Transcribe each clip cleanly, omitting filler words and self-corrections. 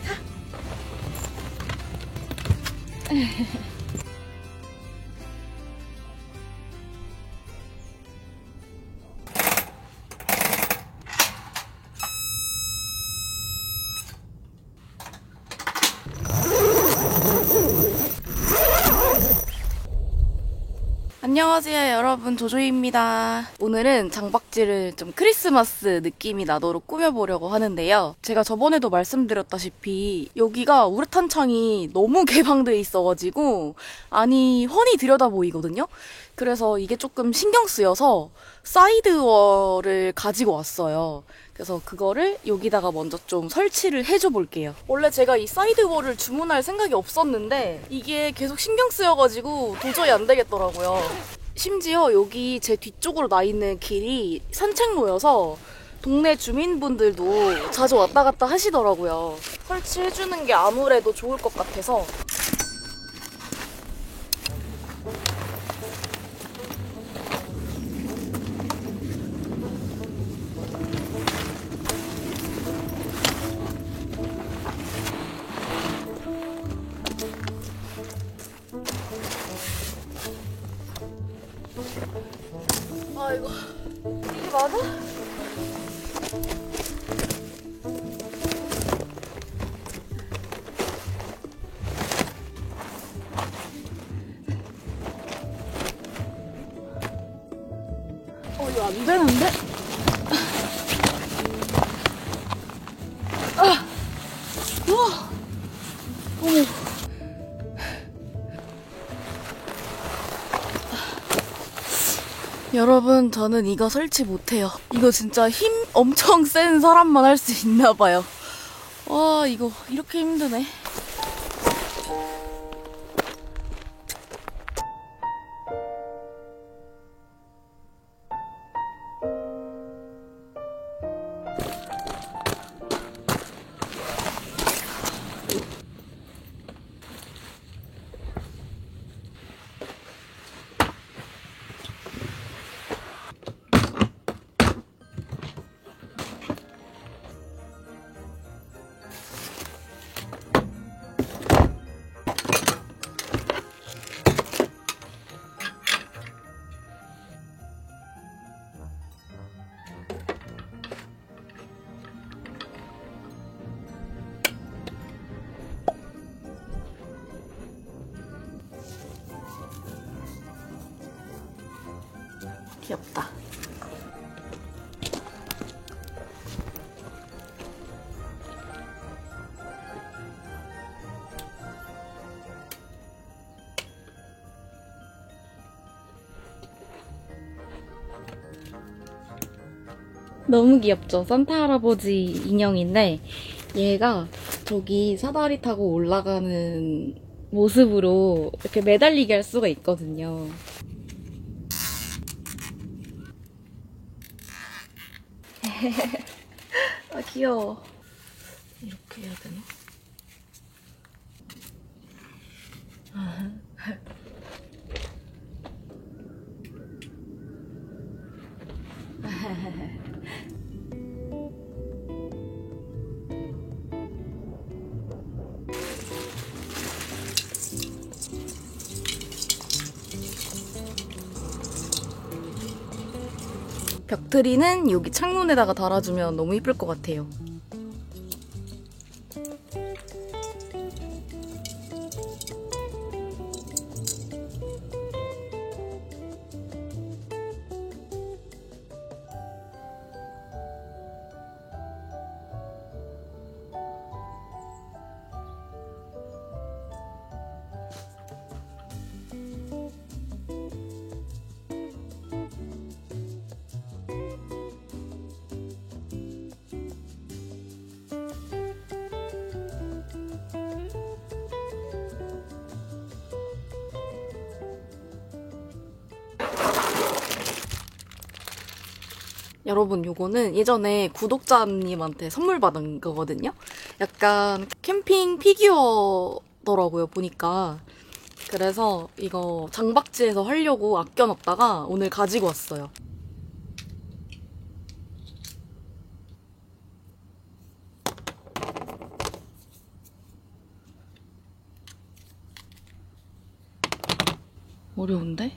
가. 안녕하세요 여러분, 조조입니다. 오늘은 장박지를 좀 크리스마스 느낌이 나도록 꾸며보려고 하는데요. 제가 저번에도 말씀드렸다시피 여기가 우레탄 창이 너무 개방돼 있어가지고 안이 훤히 들여다 보이거든요. 그래서 이게 조금 신경 쓰여서 사이드워를 가지고 왔어요. 그래서 그거를 여기다가 먼저 좀 설치를 해줘 볼게요. 원래 제가 이 사이드워를 주문할 생각이 없었는데 이게 계속 신경 쓰여가지고 도저히 안 되겠더라고요. 심지어 여기 제 뒤쪽으로 나 있는 길이 산책로여서 동네 주민분들도 자주 왔다 갔다 하시더라고요. 설치해주는 게 아무래도 좋을 것 같아서. 아, 이거 이게 맞아? 이거 안 되는데? 우와! 어머. 여러분, 저는 이거 설치 못해요. 이거 진짜 힘 엄청 센 사람만 할 수 있나봐요. 와, 이거 이렇게 힘드네. 귀엽다. 너무 귀엽죠? 산타 할아버지 인형인데 얘가 저기 사다리 타고 올라가는 모습으로 이렇게 매달리게 할 수가 있거든요. 아, 귀여워. 이렇게 해야 되나? 벽트리는 여기 창문에다가 달아주면 너무 이쁠 것 같아요. 여러분, 요거는 예전에 구독자님한테 선물 받은 거거든요. 약간 캠핑 피규어더라고요, 보니까. 그래서 이거 장박지에서 하려고 아껴놨다가 오늘 가지고 왔어요. 어려운데?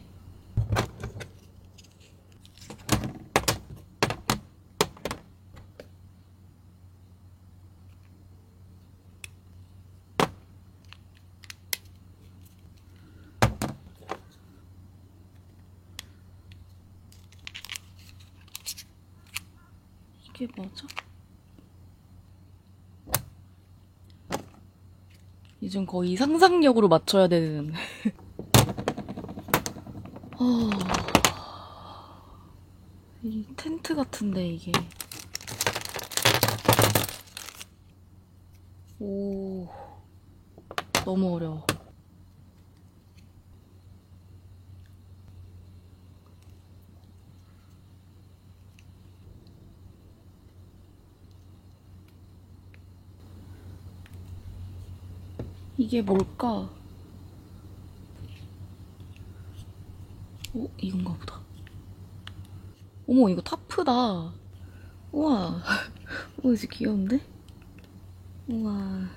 이게 맞아? 이젠 거의 상상력으로 맞춰야 되는. 이 텐트 같은데, 이게. 오, 너무 어려워. 이게 뭘까? 이건가 보다. 어머, 이거 타프다. 우와. 우와, 진짜 귀여운데? 우와.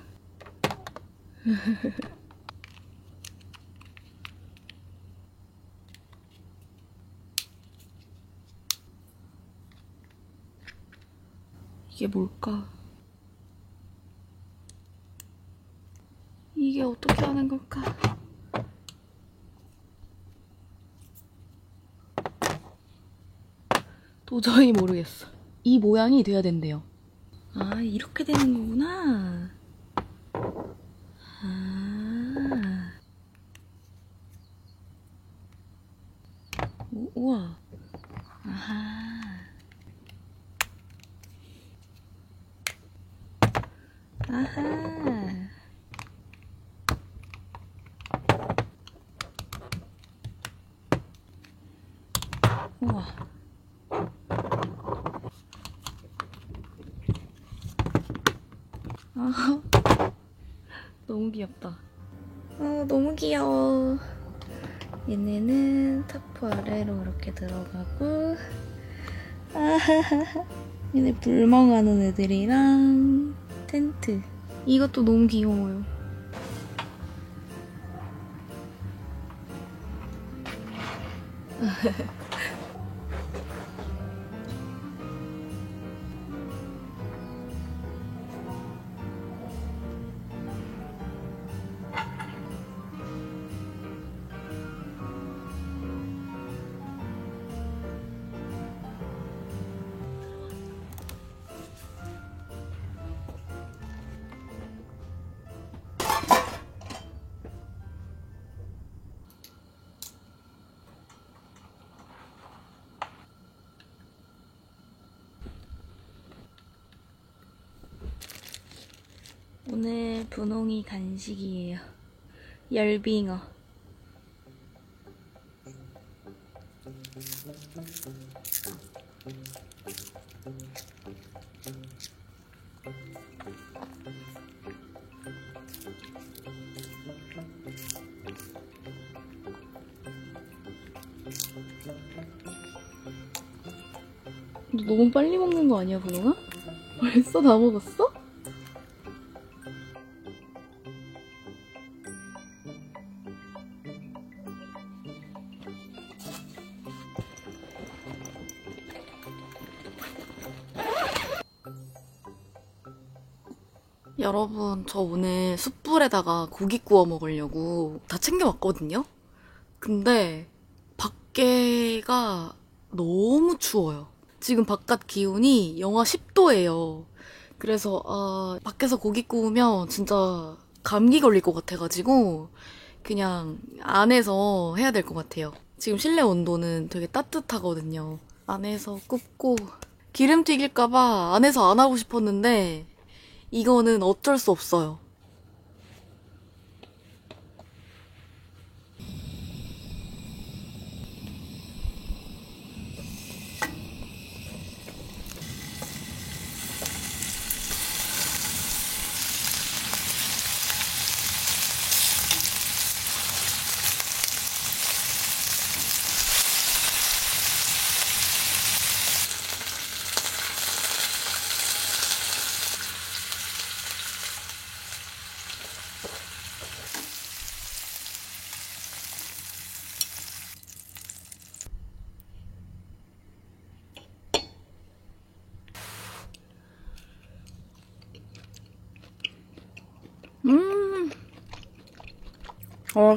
이게 뭘까? 이게 어떻게 하는 걸까? 도저히 모르겠어. 이 모양이 돼야 된대요. 아, 이렇게 되는 거구나. 아. 우와. 아하. 아하. 우와. 아, 너무 귀엽다. 아, 너무 귀여워. 얘네는 타프 아래로 이렇게 들어가고, 아하하하. 얘네 불멍하는 애들이랑 텐트. 이것도 너무 귀여워요. 오늘 분홍이 간식이에요. 열빙어. 너 너무 빨리 먹는 거 아니야, 분홍아? 벌써 다 먹었어? 여러분, 저 오늘 숯불에다가 고기 구워 먹으려고 다 챙겨왔거든요? 근데 밖에가 너무 추워요. 지금 바깥 기온이 영하 10도예요. 그래서 밖에서 고기 구우면 진짜 감기 걸릴 것 같아가지고 그냥 안에서 해야 될 것 같아요. 지금 실내 온도는 되게 따뜻하거든요. 안에서 굽고 기름 튀길까봐 안에서 안 하고 싶었는데 이거는 어쩔 수 없어요.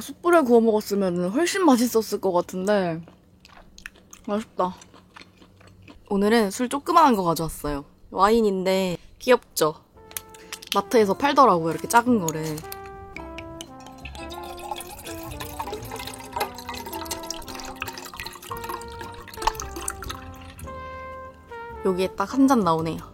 숯불에 구워 먹었으면 훨씬 맛있었을 것 같은데 맛있다. 오늘은 술 조그만한 거 가져왔어요. 와인인데 귀엽죠? 마트에서 팔더라고요, 이렇게 작은 거를. 여기에 딱 한 잔 나오네요.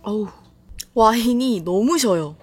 어우, 와인이 너무 셔요.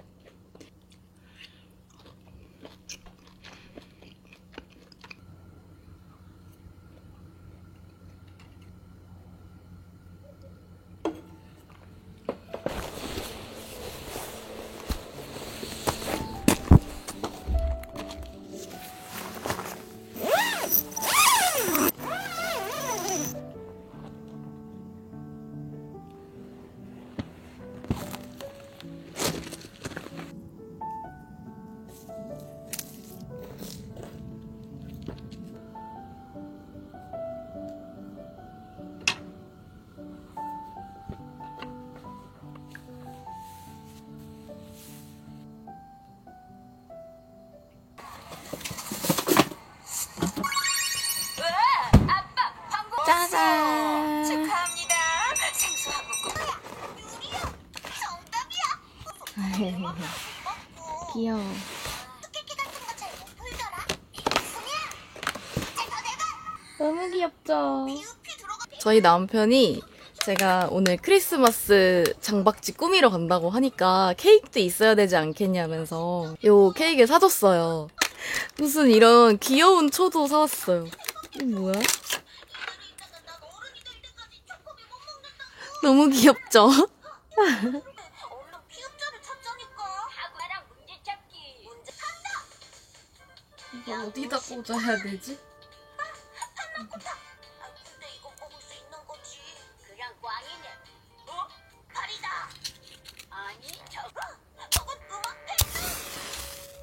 짜잔! 축하합니다. 생수하고 정답이야. 귀여워. 깨끼 같은 거 잘 못 풀더라. 너무 귀엽죠? 비읍이 들어가. 저희 남편이 제가 오늘 크리스마스 장박지 꾸미러 간다고 하니까 케이크도 있어야 되지 않겠냐면서 요 케이크를 사줬어요. 무슨 이런 귀여운 초도 사왔어요. 이거 뭐야? 난 어른이 될 때까지 초코비 못 먹는다고. 너무 귀엽죠? 얼른 피읍자를 찾자니까. 하구랑 문제 찾기. 문제 찾다. 이거 어디다 꽂아야 되지? 판나코타. 근데 이거 먹을 수 있는 거지. 그냥 꽝이네. 어? 팔이다. 아니 저건 음악 펜.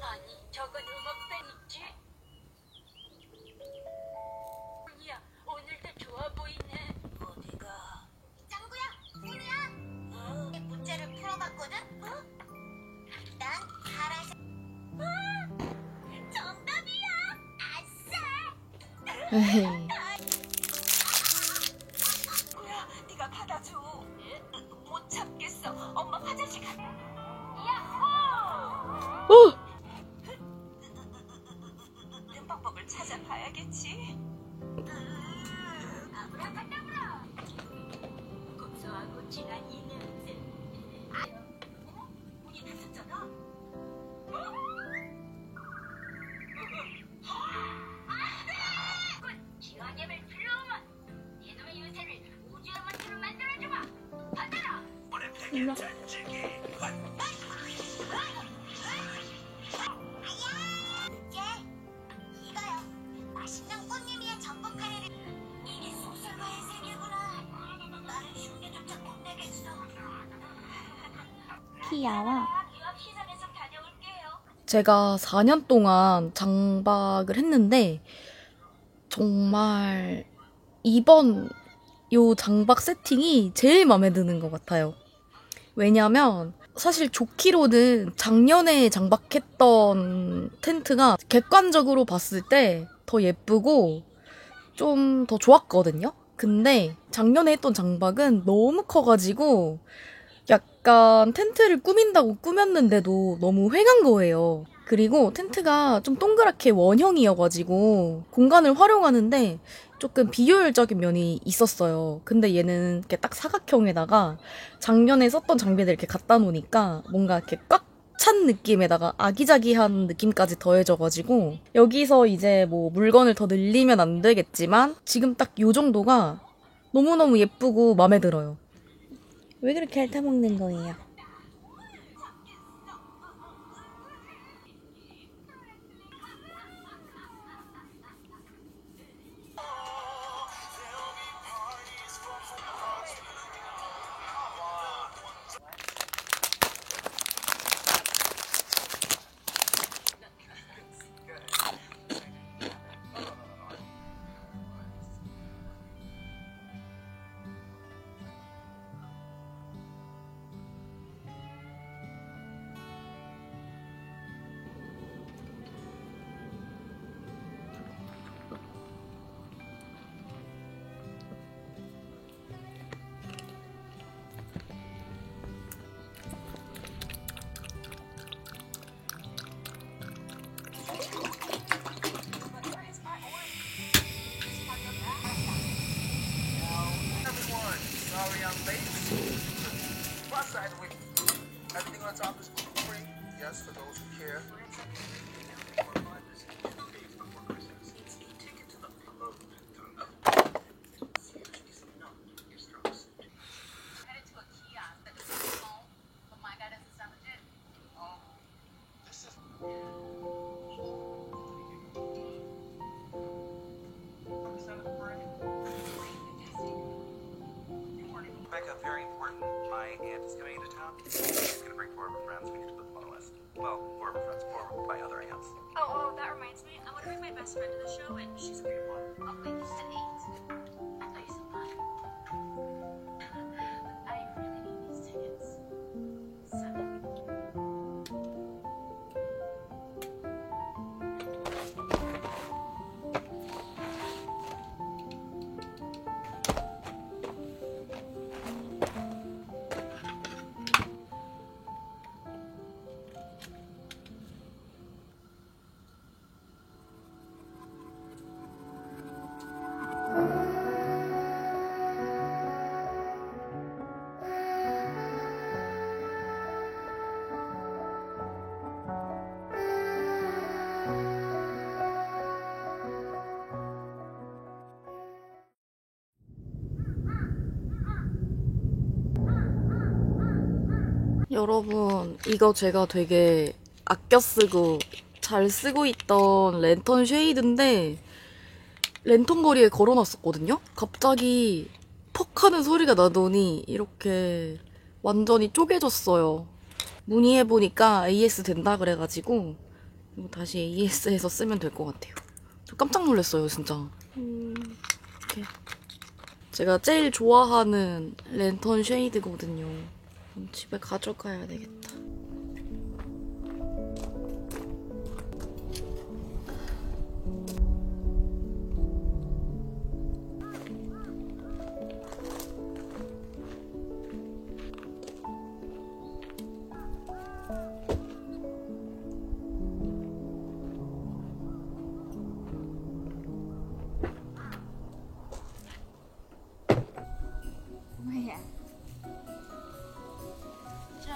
아니 저건 음악 펜이지. 야 오늘도 좋아 보이네. 어디가? 짱구야, 승우야. 문제를 풀어봤거든. 난 파란색. 정답이야. 아싸. 에헤이. 뭐야, 네가 받아줘. 못 참겠어. 엄마 화장실 가. 야호! 어! 방법을 찾아봐야겠지. 아브라카다브라. 고소하고 진한 이 냄새. 문이 닫혔잖아. 지원님을 불러오면 이놈의 유세를 우주의 문제로 만들어주마. 받아라. 일로. 이거요. 맛있는 꽃님이의 전복 카레를. 이게 소설가의 세계구나. 나는 흉내조차 못 내겠어. 귀여워. 유학 시설에서 다녀올게요. 제가 4년 동안 장박을 했는데 정말 이번 요 장박 세팅이 제일 마음에 드는 것 같아요. 왜냐면 사실 좋기로는 작년에 장박했던 텐트가 객관적으로 봤을 때 더 예쁘고 좀 더 좋았거든요? 근데 작년에 했던 장박은 너무 커가지고 약간 텐트를 꾸민다고 꾸몄는데도 너무 휑한 거예요. 그리고 텐트가 좀 동그랗게 원형이어가지고 공간을 활용하는데 조금 비효율적인 면이 있었어요. 근데 얘는 이렇게 딱 사각형에다가 작년에 썼던 장비들 이렇게 갖다 놓으니까 뭔가 이렇게 꽉 찬 느낌에다가 아기자기한 느낌까지 더해져가지고 여기서 이제 뭐 물건을 더 늘리면 안 되겠지만 지금 딱 요 정도가 너무너무 예쁘고 마음에 들어요. 왜 그렇게 핥아먹는 거예요? Everyone, sorry I'm late. Plus side with everything on top is gluten-free. Yes, for those who care. Rebecca, very important. My aunt is coming into town. She's going to bring 4 of her friends. We need to put them on the list. Well, 4 of her friends, 4 of my other aunts. Oh, that reminds me. I want to bring my best friend to the show, and she's a great one. Oh, wait, you said 8? I thought you said 5. I really need these tickets. 7. 여러분, 이거 제가 되게 아껴 쓰고 잘 쓰고 있던 랜턴 쉐이드인데 랜턴 거리에 걸어놨었거든요? 갑자기 퍽 하는 소리가 나더니 이렇게 완전히 쪼개졌어요. 문의해보니까 AS 된다 그래가지고 이거 다시 AS해서 쓰면 될 것 같아요. 저 깜짝 놀랐어요, 진짜. 이렇게. 제가 제일 좋아하는 랜턴 쉐이드거든요. 집에 가져가야 되겠다. 뭐야? 자.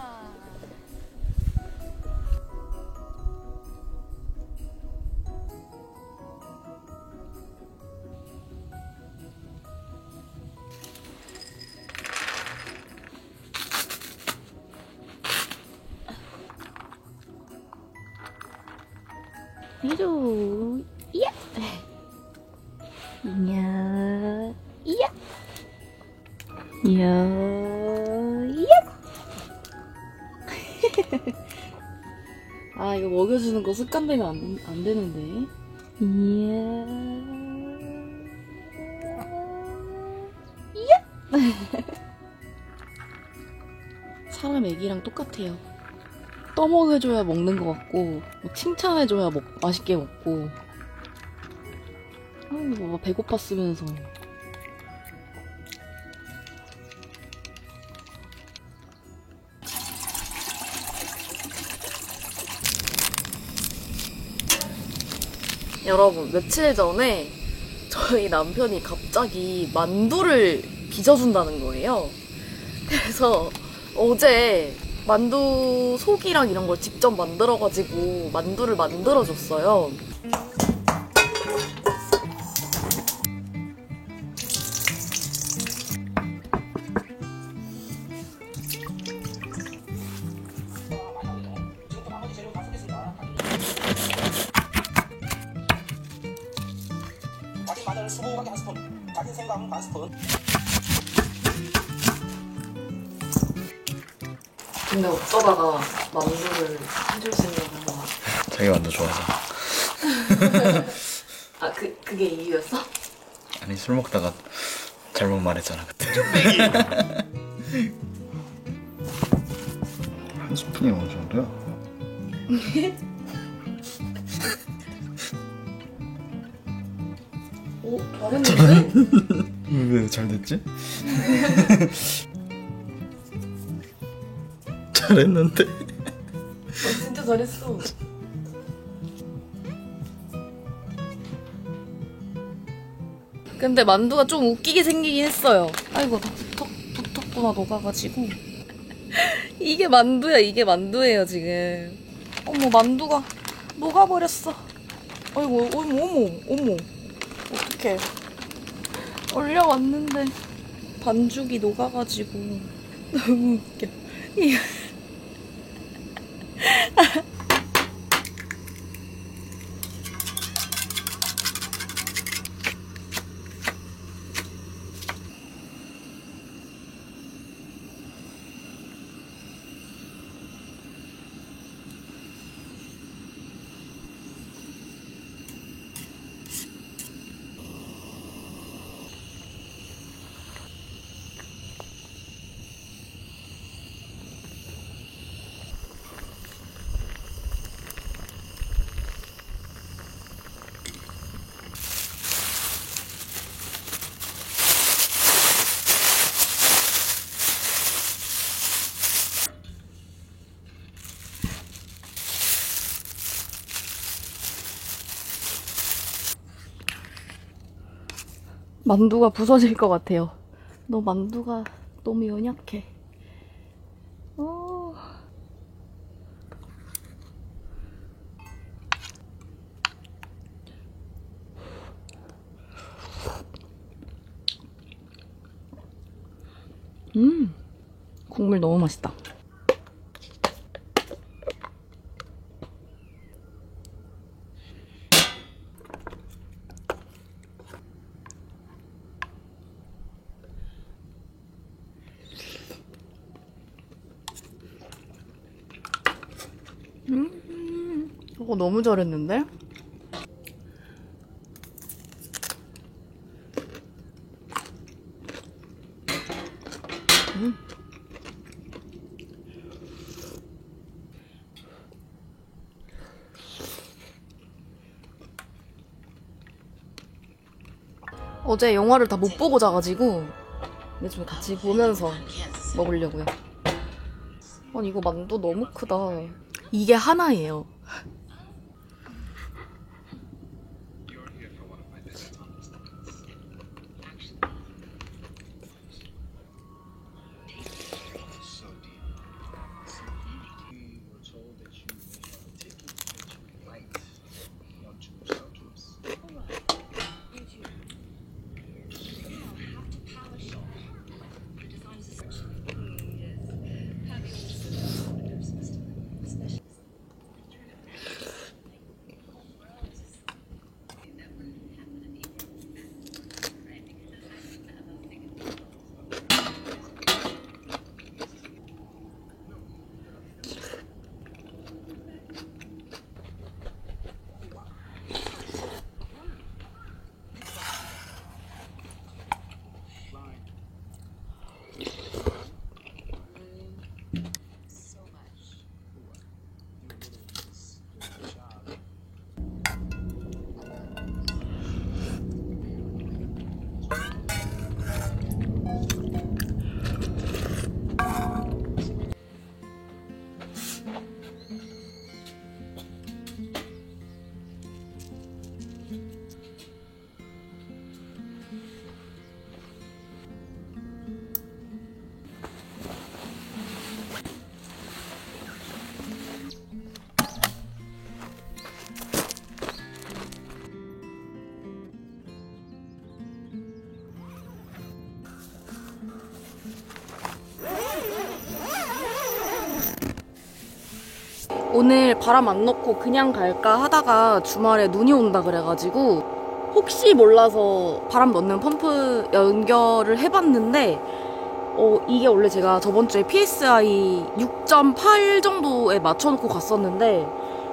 이로 이야 이야 이야 이야 이야 아 이거 먹여주는 거 습관되면 안 되는데 이야 이야 사람 애기랑 똑같아요. 떠먹여줘야 먹는 것 같고 뭐 칭찬해줘야 맛있게 먹고 뭐 배고팠으면서. 여러분, 며칠 전에 저희 남편이 갑자기 만두를 빚어준다는 거예요. 그래서 어제 만두 속이랑 이런 걸 직접 만들어가지고 만두를 만들어줬어요. 다진 마늘 20가게 한 스푼, 다진 생강 반 스푼. 근데 어쩌다가 만두를 해줄 생각을 하나? 자기 만두 좋아해서. 아, 그게 이유였어? 아니 술 먹다가 잘못 말했잖아 그때. 한 스푼이 어느 정도야? 오, 잘했는데? 왜 잘 됐지? 잘했는데? 진짜 잘했어. 근데 만두가 좀 웃기게 생기긴 했어요. 아이고, 톡 붙었구나, 녹아가지고. 이게 만두야, 이게 만두예요, 지금. 어머, 만두가 녹아버렸어. 아이고, 어머. 어떡해. 올려왔는데 반죽이 녹아가지고. 너무 웃겨. 만두가 부서질 것 같아요. 너 만두가 너무 연약해. 국물 너무 맛있다. 저거 너무 잘했는데? 어제 영화를 다 못 보고 자가지고 요즘 같이 보면서 먹으려고요. 아니 이거 만두 너무 크다. 이게 하나예요. 오늘 바람 안 넣고 그냥 갈까 하다가 주말에 눈이 온다 그래가지고 혹시 몰라서 바람 넣는 펌프 연결을 해봤는데 이게 원래 제가 저번 주에 PSI 6.8 정도에 맞춰놓고 갔었는데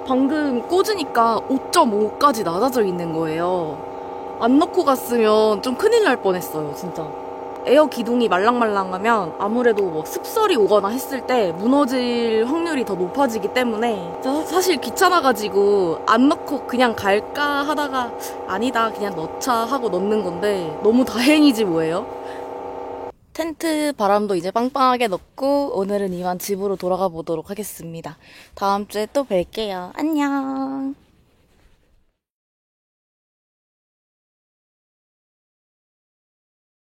방금 꽂으니까 5.5까지 낮아져 있는 거예요. 안 넣고 갔으면 좀 큰일 날 뻔했어요, 진짜. 에어 기둥이 말랑말랑하면 아무래도 뭐 습설이 오거나 했을 때 무너질 확률이 더 높아지기 때문에 사실 귀찮아가지고 안 넣고 그냥 갈까 하다가 아니다 그냥 넣자 하고 넣는 건데 너무 다행이지 뭐예요. 텐트 바람도 이제 빵빵하게 넣고 오늘은 이만 집으로 돌아가 보도록 하겠습니다. 다음 주에 또 뵐게요. 안녕.